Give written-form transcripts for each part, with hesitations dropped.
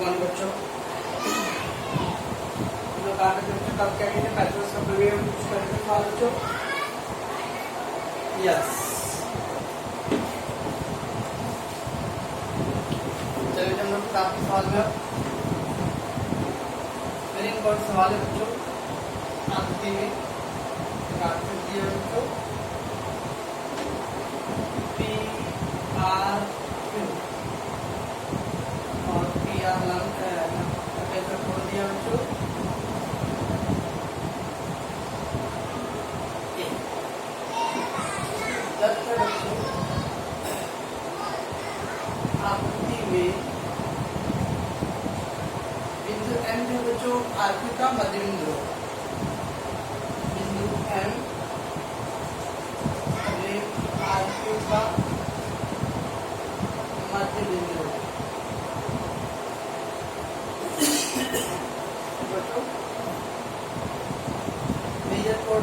Good बच्चों, लोग आगे बच्चों कब क्या कहते हैं पैथोस का प्रीवियस कुछ करके सवाल बच्चों। यस, चलिए हम लोग काफी सवाल में वेरी इंपॉर्टेंट सवाल है बच्चों। आकृति में आकृति है बच्चों पी आर क्यू और पी आर लंग कैसे खोल दिया बच्चों। बच्चों आकृति में बिंदु एम जो बच्चों आकृति का मध्य बिंदु है। बिंदु एम आकृति का मध्य बिंदु है बच्चों। मेजर कोड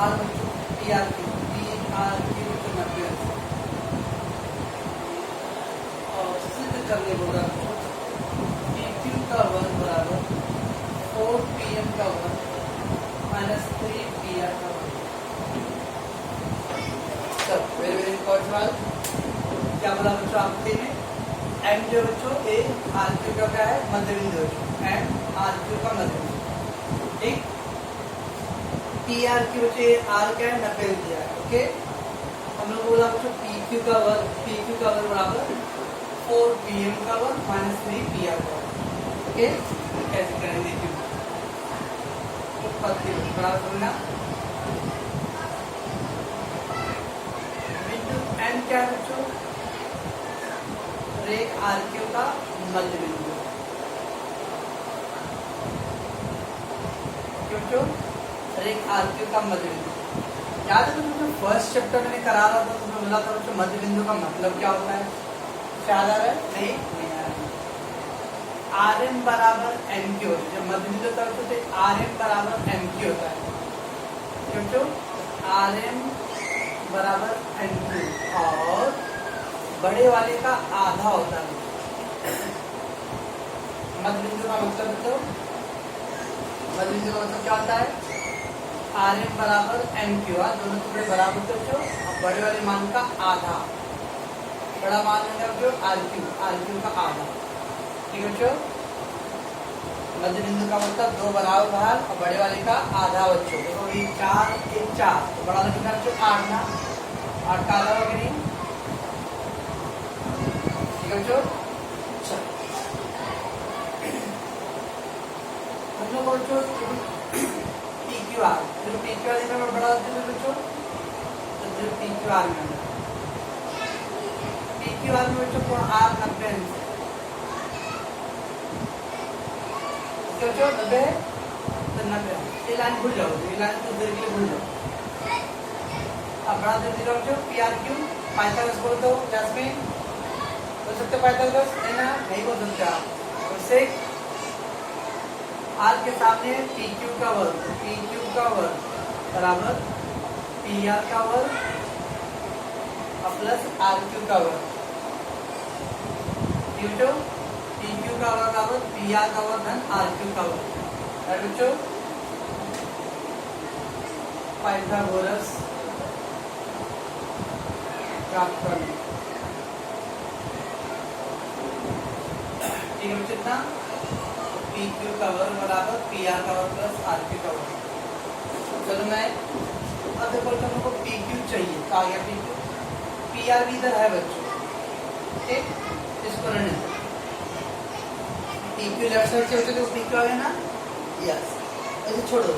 आर बच्चों पी आर की बच्चों 90 और सिद्ध करने होगा पी क्यू का वर्ग बराबर 4 PM का वर्ग माइनस 3 PR का वर्ग। सब वेरी वेरी इंपॉर्टेंट सवाल। क्या बोला बच्चों आकृति में एम जो बच्चों ए आर क्यू का क्या है मध्य बिंदु बच्चों। एम आर क्यू का मध्य बिंदु, ठीक। पी आर की बच्चे आर क्या है 90 दिया है, ओके। हम लोग बोला बच्चों पी क्यू का वर्ग बराबर 4 PM का वर्ग माइनस 3 PR का वर्ग, ओके। कैसे करेंगे क्यों बड़ा समझना। बिंदु एन क्या है बच्चों रेख आर क्यू का मध्य बिंदु, क्यों रेख आर क्यू का मध्य बिंदु। याद है तो फर्स्ट चैप्टर मैंने करा रहा था तो मैं बोला था बच्चों मध्य बिंदु का मतलब क्या होता है, याद आ रहा है? नहीं आ रहा। आर एम बराबर एम क्यू होता है। जब मध्य बिंदु होता है तो आर एम बराबर एम क्यू होता है, क्यों आर एम बराबर एम क्यू और बड़े वाले का आधा होता है मध्य बिंदु का मतलब। तो मध्य बिंदु का मतलब क्या होता है आर एम बराबर एम क्यू, दोनों टुकड़े बराबर तो जो और बड़े वाले मान का आधा, बड़ा मान लेंगे जो आर क्यू का आधा, ठीक है बच्चों। मध्य बिंदु का मतलब दो बराबर भाग और बड़े वाले का आधा बच्चों। देखो ये 4 1 4 तो बड़ा लगेगा बच्चों 8 ना, 8 का आधा होगा नहीं, ठीक है बच्चों। हम लोग बच्चों PQR जो PQR इतना बड़ा होता है बच्चों, तो जो PQR में बच्चों को R 90 बच्चों 90 तो 90 ये लाइन भूल जाओ, ये लाइन तो देर के लिए भूल जाओ। अब बड़ा दे दिया बच्चों PRQ पाइथागोरस बोल दो, जैस्मिन बोल सकते पाइथागोरस है ना, नहीं बोल सकता। उससे आर के सामने PQ का वर्ग बराबर PR का वर्ग और प्लस RQ का वर्ग, PQ का वर्ग बराबर PR का वर्ग धन RQ का वर्ग। बच्चों पाइथागोरस प्राप्त करना, ठीक है बच्चों। इतना PQ का वर्ग बराबर PR का वर्ग प्लस RQ का वर्ग। चलो मैं अब देखो तुम को PQ चाहिए तो आ गया PQ, PR भी इधर है बच्चों, ठीक। इसको रहने दो, PQ लेफ्ट साइड से होते तो PQ आ गया ना, यस ऐसे छोड़ दो।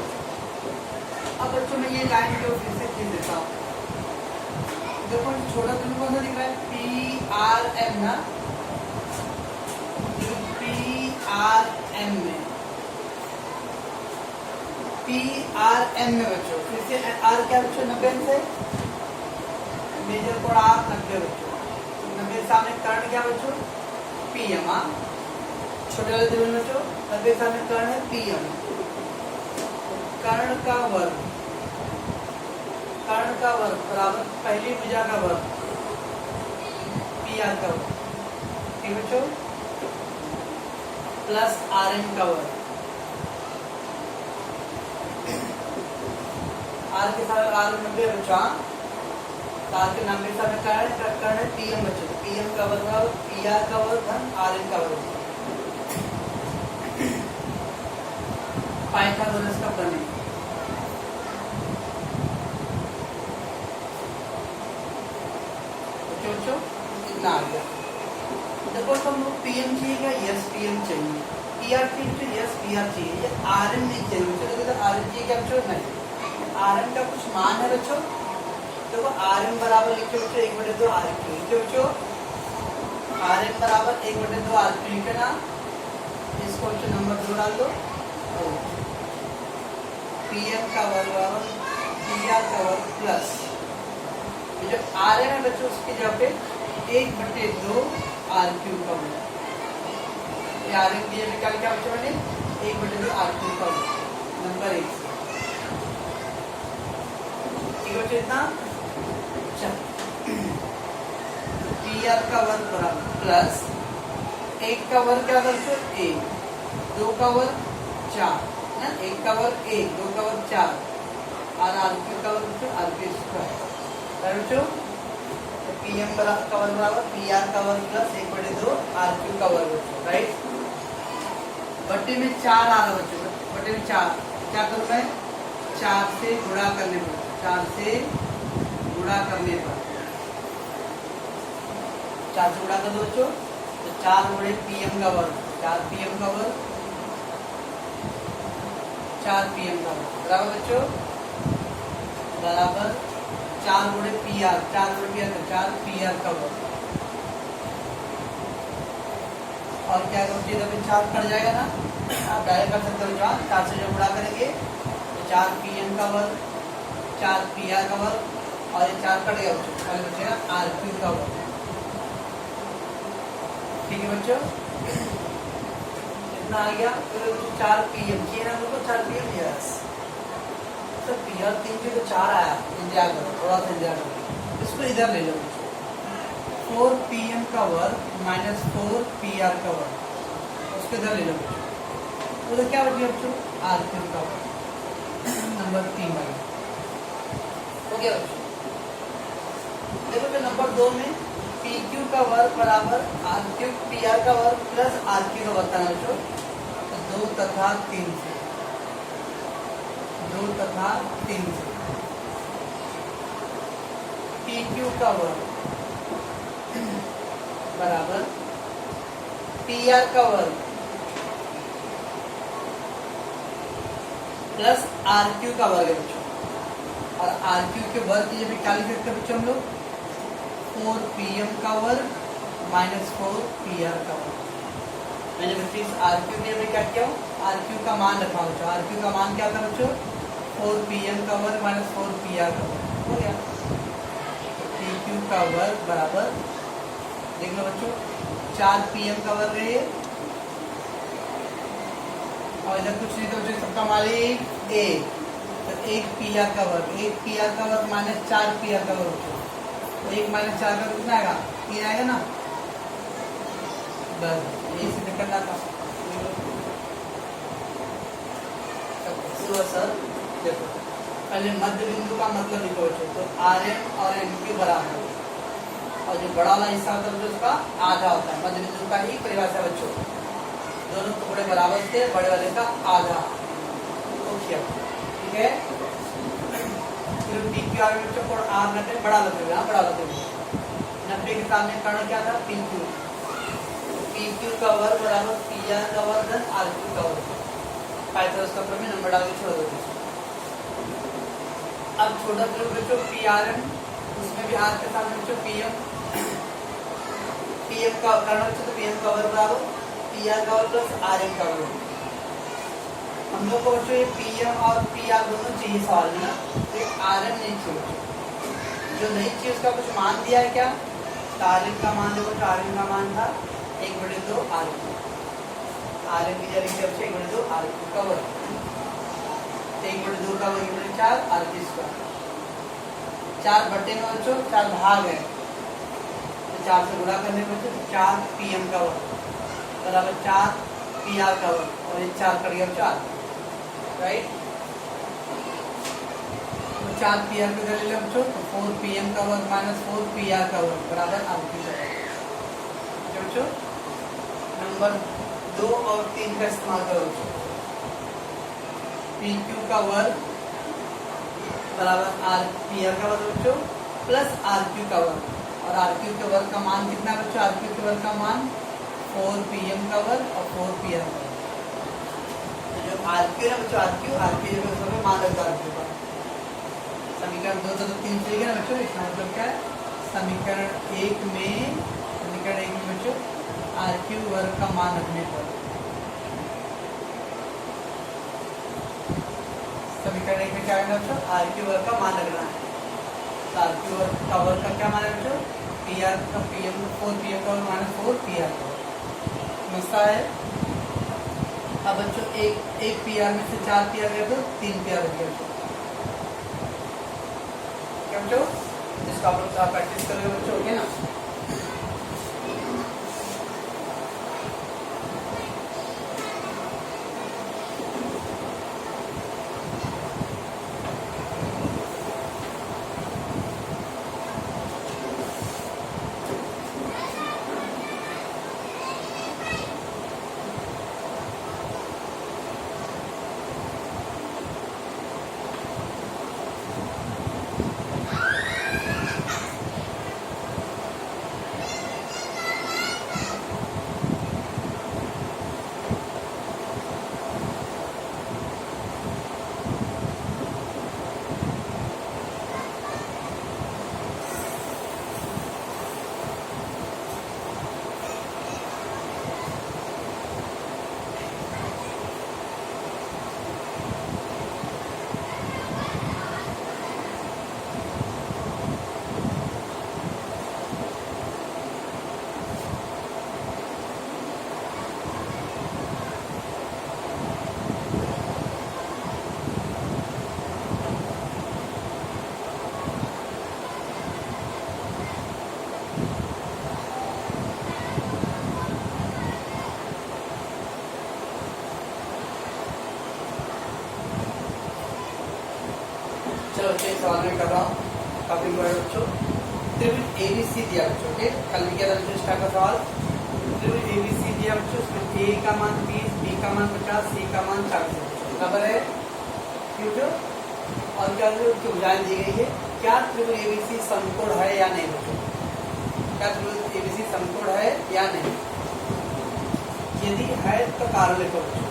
अब बच्चों मैं ये लाइन को फिर से खींच देता हूँ। देखो छोटा तुमको कौन सा दिख रहा है PRM ना, PRM में बच्चों फिर से R क्या बच्चों 90 से मेजर कोड R 90 बच्चों, 90 सामने कर्ण क्या बच्चों PM, छोटे वाले त्रिभुज बच्चों 90 सामने कर्ण है PM। कर्ण का वर्ग बराबर पहली भुजा का वर्ग PR का वर्ग, ठीक बच्चों। प्लस RM का वर्ग। आर के साथ आर 90 बचा, आर के 90 साथ करना है PM बचे, PM का वर्ग बराबर PR का वर्ग धन RM का वर्ग। पाइथागोरस का प्रमेय। बच्चों इतना आ गया। देखो हम लोग PM चाहिए क्या? यस PM चाहिए। PR चाहिए? यस PR चाहिए। ये RM नहीं चाहिए बच्चों। देखो RM चाहिए क्या बच्चों? नहीं। RM का कुछ मान है बच्चों। देखो RM बराबर लिखो बच्चों 1/2 RQ लिखो बच्चों। RM बराबर 1/2 RQ लिखे ना, इसको बच्चों नंबर 2 डाल दो। PM का वर्ग बराबर PR का वर्ग प्लस ये जो RM है बच्चों उसकी जगह पे 1/2 RQ का वर्ग। ये RM की जगह क्या लिखा बच्चों मैंने? 1/2 RQ का वर्ग नंबर 1 से। ठीक है बच्चों इतना। PR का वर्ग बराबर प्लस 1 का वर्ग क्या बच्चों? 1, 2 का वर्ग 4 ना, 1 का वर्ग 1, 2 का वर्ग 4 और RQ का वर्ग बच्चों RQ स्क्वायर बच्चों। PM का वर्ग बराबर PR का वर्ग प्लस 1/2 RQ का वर्ग बच्चों, राइट। बट्टे में 4 आ रहा बच्चों, बट्टे में 4 क्या करूँ मैं? 4 से गुणा करने पर, 4 से गुणा करने पर 4 से गुणा कर दो बच्चों, तो 4 गुणे PM का वर्ग, 4 PM का वर्ग, 4 PM का वर्ग बराबर बच्चों बराबर 4 गुणे PR, 4 गुणे PR तो 4 PR का वर्ग। और क्या करोगे? जब 4 कट जाएगा ना, आप डायरेक्ट कर सकते हो 4 से जो गुणा करेंगे तो 4 PM का वर्ग, 4 PR का वर्ग और ये 4 कट गया बच्चों, बचेगा RQ का वर्ग। ठीक है बच्चों इतना आ गया। फिर 4 PM चाहिए ना हमको, 4 PM यस सर PR 3 के तो 4 आया, इंतजार करो थोड़ा सा इंतजार करो, इसको इधर ले लो। 4 PM का वर्ग माइनस 4 PR का वर्ग, उसको इधर ले लो तो क्या बचेगा बच्चों? RQ का वर्ग नंबर 3 आ गया। हो गया बच्चों। देखो जो नंबर 2 में PQ का वर्ग बराबर RQ PR का वर्ग प्लस RQ का वर्ग करना बच्चों, तो 2 तथा 3 से, 2 तथा 3 से PQ का वर्ग बराबर PR का वर्ग प्लस RQ का वर्ग है बच्चों। और RQ के वर्ग की जब क्या लिख सकते हैं बच्चों हम लोग? 4 PM का वर्ग माइनस 4 PR का वर्ग। मैंने बच्चों इस RQ के लिए क्या किया? RQ का मान रखा बच्चों। RQ का मान क्या था बच्चों? 4 PM का वर्ग माइनस 4 PR का वर्ग। हो गया। PQ का वर्ग बराबर देख लो बच्चों 4 PM का वर्ग है और इधर कुछ नहीं तो बच्चों सबका मालिक 1, तो 1 PR का वर्ग, 1 PR का वर्ग माइनस 4 PR का वर्ग बच्चों, तो 1 माइनस 4 का कितना आएगा? 3 आएगा ना। बस यही से निकलना था। सर देखो पहले मध्य बिंदु का मतलब लिखो बच्चों, तो RM और MQ बराबर और जो बड़ा वाला हिस्सा होता है उसका आधा होता है। मध्य बिंदु का ही परिभाषा बच्चों, दोनों टुकड़े बराबर थे, बड़े वाले का आधा। ओके ठीक है। फिर PQ और बच्चों को R नब्बे बड़ा लगेगा, बड़ा लगेगा 90 के सामने कर्ण क्या था? PQ। PQ का वर्ग बराबर PR का वर्ग धन RQ का वर्ग। पाइथागोरस का प्रमेय नंबर डाल के छोड़ दो। अब छोटा प्रयोग बच्चों PRM, उसमें भी R के सामने बच्चों PM का कर्ण बच्चों, तो PM का वर्ग बराबर PR का वर्ग प्लस RM का वर्ग। हम लोग को बच्चों ये PM और PR दोनों चाहिए सवाल में ना, तो RM नहीं चाहिए। जो नहीं चाहिए उसका कुछ मान दिया है क्या? तो RM का मान देखो, RM का मान था 1/2 RQ। RM की जगह जब से 1/2 RQ का वर्ग, 1/2 का वर्ग 4 RQ स्क्वायर। 4 बटे में बच्चों 4 भाग है, तो 4 से गुणा करने पर 4 PM का वर्ग बराबर 4 पी आर का वर्ग, और ये 4 कट गया 4, राइट। तो 4 पी आर को इधर ले लो बच्चों, तो 4 पी एम का वर्ग माइनस 4 पी आर का वर्ग बराबर आर क्यू का वर्ग। बच्चों नंबर 2 और 3 का इस्तेमाल करो बच्चों। पी क्यू का वर्ग बराबर आर पी आर का वर्ग बच्चों प्लस आर क्यू का वर्ग, और आर क्यू के वर्ग का मान कितना है बच्चों? आर क्यू के वर्ग का मान 4 पी एम का वर्ग और 4 पी आर का वर्ग। तो जो आर क्यू है बच्चों, आर क्यू में मान लगता है आर क्यू का। समीकरण 2 तो 3 से ना बच्चों, इसका मतलब क्या है? समीकरण 1 में बच्चों आर क्यू वर्ग का मान रखने पर, समीकरण 1 में क्या करना बच्चों? आर क्यू वर्ग का मान रखना है। तो आर क्यू वर्ग का वर्ग का क्या मान है बच्चों? पी आर का पी एम 4 पी एम का वर्ग माइनस 4 पी आर का वर्ग। समझता है? अब बच्चों एक पी आर में से 4 पी आर गया तो 3 पी आर हो गया बच्चों। क्या बच्चों? इसका आप लोग प्रैक्टिस करोगे बच्चों, ओके ना? सवाल में कर रहा हूँ काफी बच्चों। त्रिभुज एबीसी दिया बच्चों, ओके? कल भी किया था बच्चों इसका का सवाल। त्रिभुज एबीसी दिया बच्चों, उसमें ए का मान 20, बी का मान 50, सी का मान 40 बराबर है। क्यों? और क्या भुजाएं दी गई है? क्या त्रिभुज एबीसी समकोण है या नहीं बच्चों? क्या त्रिभुज एबीसी समकोण है या नहीं? यदि है तो कारण लिखो बच्चों,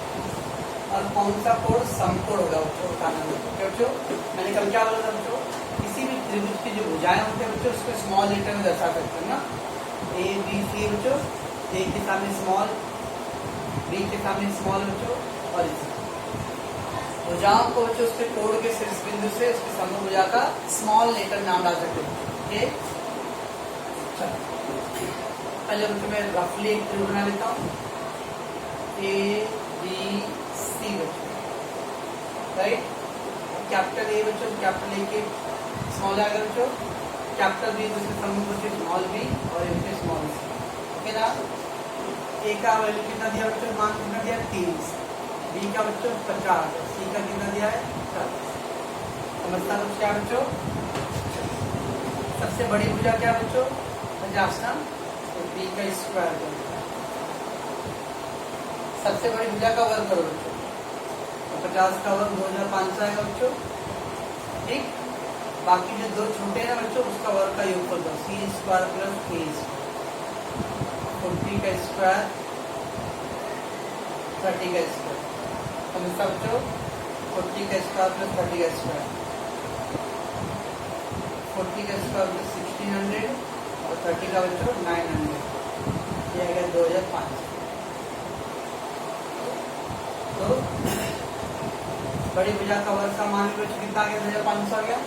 और कौन सा कोण समकोण होगा बच्चों बताना है। बच्चों मैंने कल क्या बोला था बच्चों? किसी भी त्रिभुज की जो भुजाएं होते हैं बच्चों उसको स्मॉल लेटर में दर्शा सकते हैं ना। ए बी सी बच्चों, ए के सामने स्मॉल, बी के सामने स्मॉल बच्चों, और इसी भुजाओं को बच्चों उसके कोण के शीर्ष बिंदु से उसके समूह भुजा का स्मॉल लेटर नाम डाल सकते हैं। ओके चलो पहले बच्चों मैं रफली एक त्रिभुज बना लेता हूँ। ए बी सी बच्चों, राइट। कैपिटल ए बच्चों, कैपिटल ए के स्मॉल आएगा बच्चों, कैपिटल बी दूसरे समूह बच्चों स्मॉल बी, और इनके स्मॉल सी, ओके ना। ए का वैल्यू कितना दिया बच्चों? मान कितना दिया? 30। बी का बच्चों 50, सी का कितना दिया है? 40। समझता कुछ क्या बच्चों? सबसे बड़ी भुजा क्या बच्चों? 50 ना, तो बी का स्क्वायर करो। सबसे बड़ी भुजा का वर्ग करो बच्चों, तो 50 का वर्ग 2500 आएगा बच्चों, ठीक। बाकी जो दो छोटे हैं बच्चों उसका वर्ग का योगफल दो, सी स्क्वायर प्लस ए स्क्वायर, 40 का स्क्वायर 30 का स्क्वायर। समझता बच्चों? 40 का स्क्वायर प्लस 30 का स्क्वायर, 40 का स्क्वायर प्लस 1600 और 30 का बच्चों 900, ये आएगा 2500। तो बड़ी भुजा का वर्ग का मान बच्चों कितना आ गया? 2500 आ गया,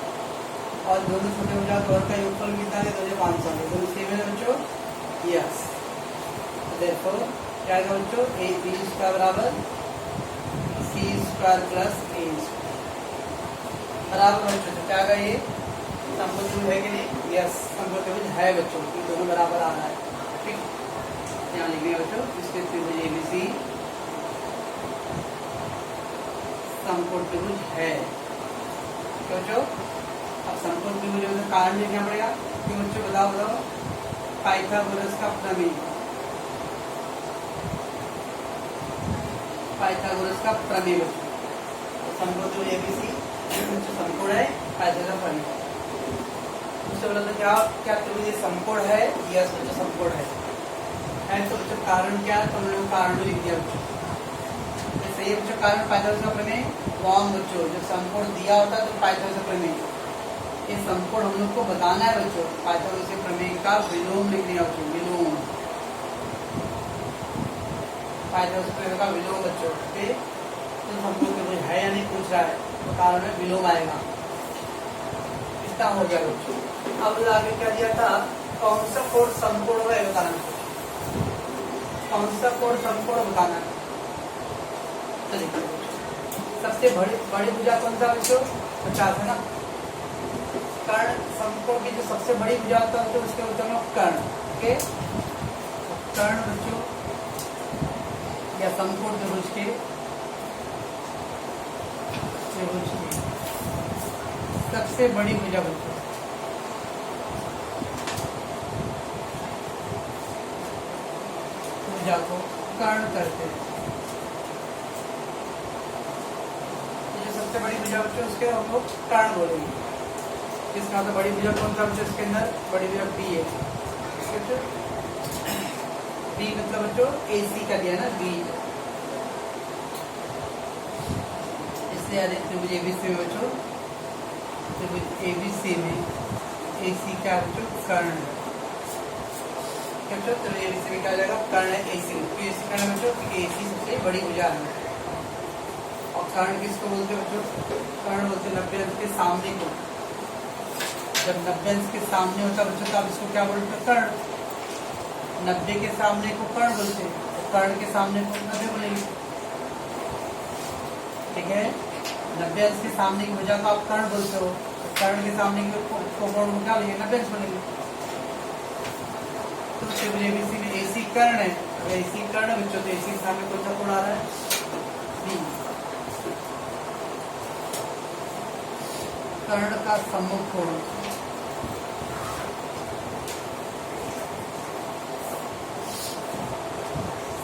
और दोनों छोटे भुजा का वर्ग का योगफल कितना आ गया? 2500 आ गया। दोनों सेम है बच्चों, यस। देखो क्या आएगा बच्चों? ए बी स्क्वायर बराबर सी स्क्वायर प्लस ए स्क्वायर बराबर बच्चों तो क्या आएगा? ये समकोण त्रिभुज है कि नहीं? यस समकोण त्रिभुज है बच्चों, ये दोनों बराबर आ रहा है, ठीक। यहाँ लिखेंगे बच्चों इसके त्रिभुज एबीसी समकोण त्रिभुज है। क्यों बच्चों? अब समकोण त्रिभुज होने का कारण देखना पड़ेगा। क्यों बच्चों? बताओ। पाइथागोरस का प्रमेय, पाइथागोरस का प्रमेय बच्चों। समकोण त्रिभुज एबीसी समकोण है, पाइथागोरस का प्रमेय। उससे बोला तो क्या त्रिभुज समकोण है? यस बच्चों, समकोण है। तो बच्चों कारण क्या है? तो हम लोग कारण भी लिख दिया बच्चों। सही है बच्चों, कारण पाइथागोरस का प्रमेय। रॉन्ग बच्चों, जब समकोण दिया होता है तो पाइथागोरस का प्रमेय, ये समकोण हम लोग को बताना है बच्चों। पाइथागोरस के प्रमेय का विलोम लिखने है बच्चों, विलोम। पाइथागोरस के प्रमेय का विलोम बच्चों। ओके, तो समकोण त्रिभुज है या नहीं पूछ रहा है, तो कारण में विलोम आएगा। इतना हो गया बच्चों। अब आगे क्या दिया था? कौन सा कोण समकोण है बताना, कौन सा कोण समकोण बताना है। चलिए, सबसे बड़ी भुजा कौन सा बच्चों? 50 है ना। कर्ण समकोण की जो सबसे बड़ी भुजा होता है उसके होता है कर्ण। ओके, कर्ण बच्चों या समकोण त्रिभुज की सबसे बड़ी भुजा बच्चों, भुजा को कर्ण करते हैं। जो सबसे बड़ी भुजा बच्चों उसके हम लोग कर्ण बोलेंगे। इसका मतलब बड़ी भुजा कौन सा बच्चों? इसके अंदर बड़ी भुजा बी है। बी मतलब बच्चों AC का दिया ना, बी। इसलिए त्रिभुज ABC में बच्चों, त्रिभुज ABC में AC क्या बच्चों? कर्ण है। क्या बच्चों? त्रिभुज ABC में क्या जाएगा? कर्ण है AC। AC कर्ण बच्चों, AC सबसे बड़ी भुजा है। और कर्ण किसको बोलते हैं बच्चों? कर्ण बोलते 90 अंश के सामने को। जब 90 अंश के सामने होता है बच्चों, तब इसको क्या बोलते हैं? कर्ण। 90 के सामने को कर्ण बोलते हैं, तो कर्ण के सामने को 90 बोलेंगे। ठीक है, 90 अंश के सामने की भुजा को आप कर्ण बोलते हो, तो कर्ण के सामने की कोण को क्या बोलेंगे? 90 अंश बोलेंगे। तो त्रिभुज ABC में AC कर्ण है। AC कर्ण बच्चों, तो AC के सामने कौन सा कोण आ रहा है? B। कर्ण का सम्मुख कोण,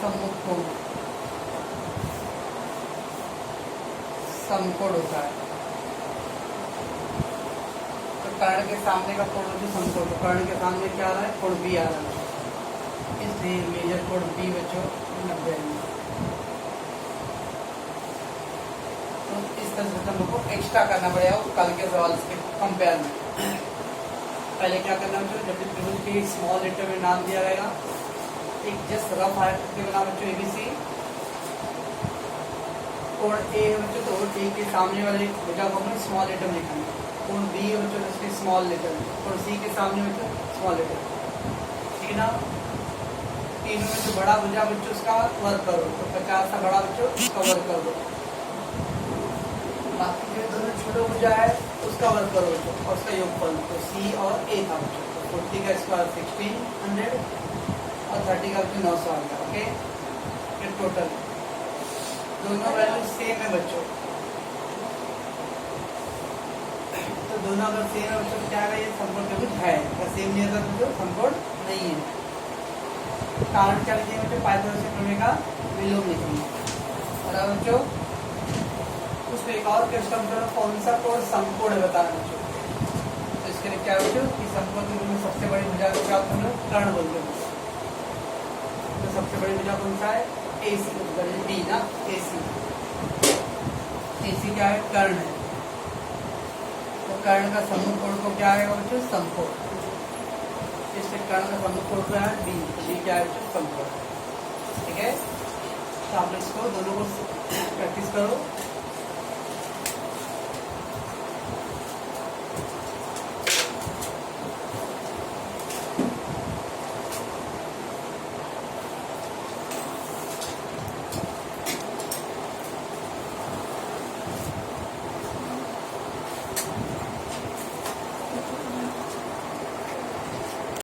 सम्मुख कोण समकोण होता है। तो कर्ण के सामने का कोण होता है समकोण। तो कर्ण के सामने क्या आ रहा है? कोण B आ रहा है। इसलिए मेजर कोण B बच्चों 90 है। तो इस तरह से हम लोग को एक्स्ट्रा करना पड़ेगा कल के सवाल के कंपेयर में। पहले क्या करना बच्चों? जब भी त्रिभुज के स्मॉल लेटर में नाम दिया रहेगा, एक जस्ट रफ आयत के बना बच्चों ABC। कोण A है बच्चों, तो A के सामने वाले भुजा को हमने स्मॉल लेटर में लिखा है। कोण B है बच्चों, इसके स्मॉल लेटर। कोण C के सामने बच्चों स्मॉल लेटर। ठीक है ना। तीनों में जो बड़ा भुजा बच्चों उसका वर्ग करो, तो 50 का बड़ा बच्चों उसका वर्ग कर दो। बाकी जो दोनों छोटे भुजा है उसका वर्ग करो बच्चों, और उसका योगफल। तो C और A था बच्चों। 40 का स्क्वायर 1600 और 30 का बच्चों 900 आ गया। ओके, फिर टोटल दोनों वैल्यू सेम है बच्चों। तो दोनों अगर सेम है बच्चों, क्या है? ये समकोण त्रिभुज है। अगर सेम नहीं है तो समकोण नहीं है। कारण क्या लिखेंगे बच्चों? पाइथागोरस के प्रमेय का विलोम लिखेंगे। और बच्चों उसमें एक और क्वेश्चन करो, कौन सा कोण समकोण है बताना बच्चों। तो इसके लिए क्या बच्चों कि समकोण त्रिभुज में सबसे बड़ी भुजा को क्या हम लोग कर्ण बोलते हैं। तो सबसे बड़ी भुजा कौन सा है? AC B ना, AC। AC क्या है? कर्ण है। तो कर्ण का सम्मुख कोण को क्या आएगा बच्चों? समकोण। इससे कर्ण का सम्मुख कोण क्या है? B। B क्या है बच्चों? समकोण। ठीक है, तो आप इसको दोनों को प्रैक्टिस करो।